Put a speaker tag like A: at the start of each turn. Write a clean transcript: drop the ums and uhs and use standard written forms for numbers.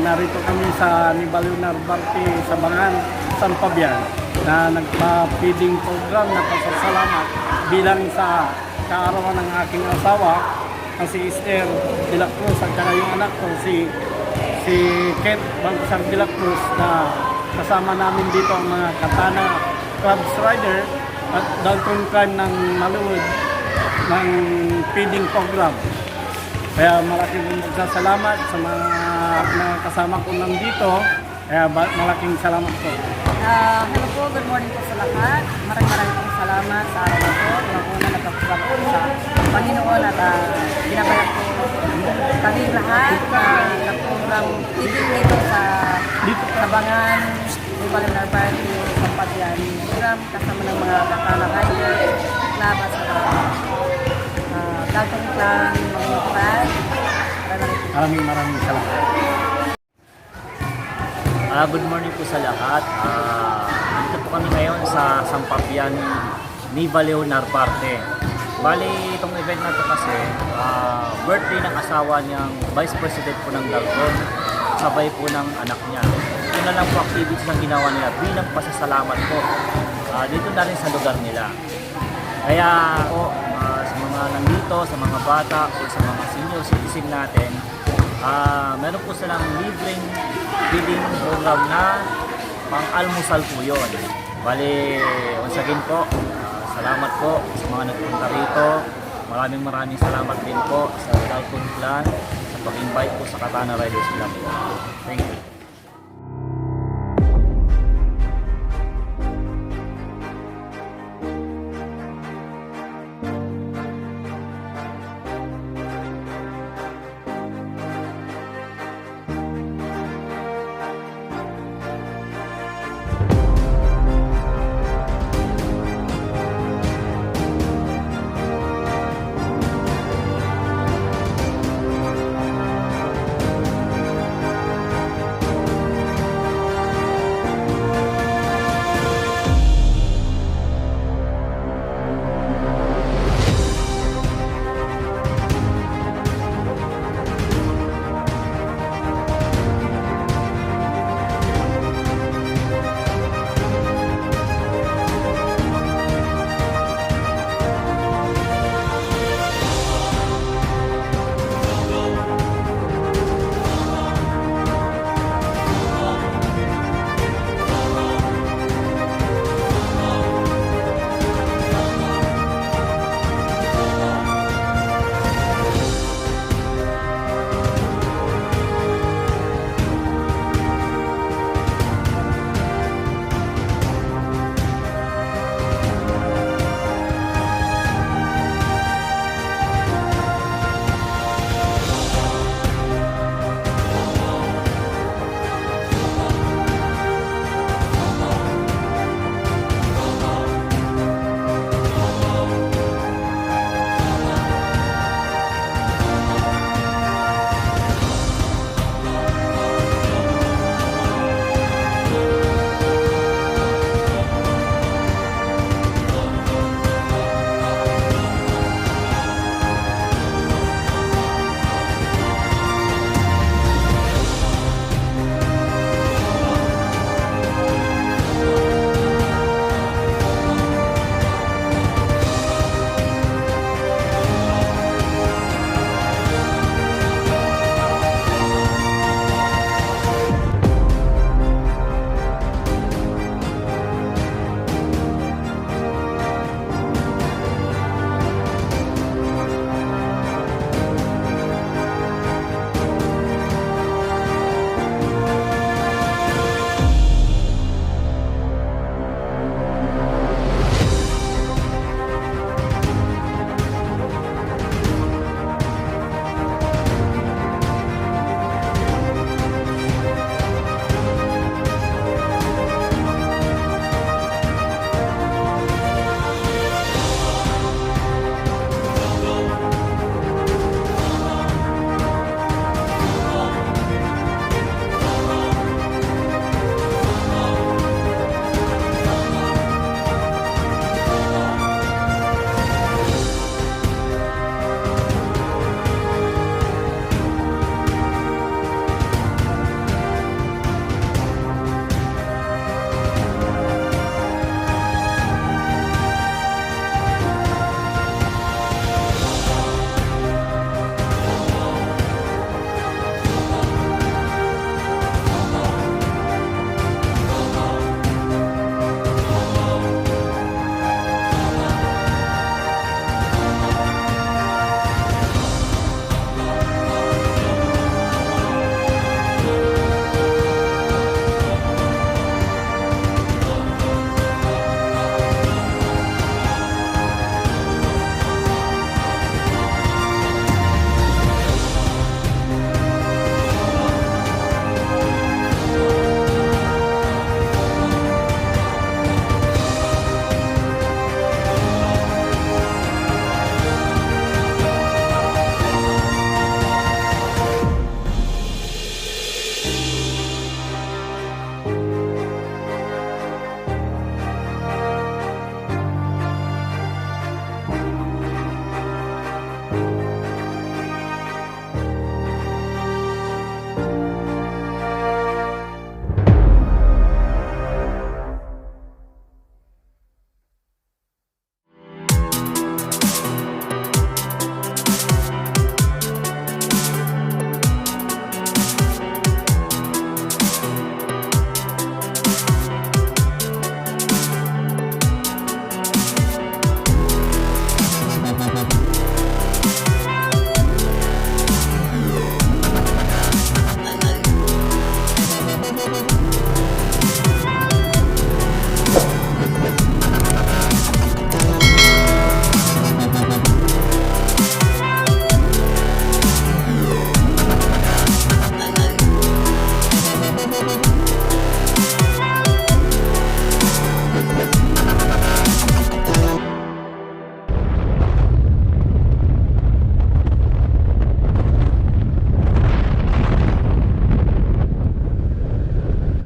A: narito kami sa Nivalion Narvarte sa Bangan, San Fabian na nagpa-feeding program na pasasalamat bilang sa kaarawan ng aking asawa na si Esther de la Cruz at saka yung anak ko si Kent Baltasar de la Cruz na kasama namin dito ang mga Katana Clubs Rider at Dalton Crime ng Maluwid ng feeding program. Kaya malaking salamat sa mga kasama ko nandito. Kaya malaking salamat po.
B: Hello po, good morning po sa lahat. Maraming pong salamat sa araw na po. Unang-una nagkakusap po sa Panginoon at binabayan po kami lahat na nag-program feeding dito sa Bangan, Nivalion Narvarte, San Fabian program kasama ng mga Katana Rider, Club at saka Dalton Clan, mga Club.
A: Maraming salamat.
C: Good morning po sa lahat. Dito po kami ngayon sa San Fabian, Nivalion Narvarte. Bali, itong event na ito kasi birthday ng asawa niyang Vice President po ng Dalton, sabay po ng anak niya. Ito na lang po activities na ginawa nila bilang pasasalamat po dito na rin sa lugar nila. Kaya po, sa mga nandito, sa mga bata o sa mga senior citizen natin, meron po silang libreng feeding program na pang-almusal po yun. Bali, once again po, salamat po sa mga nagpunta rito. Maraming salamat din po sa Dalton Clan sa pag-invite po sa Katana Riders Club. Thank you.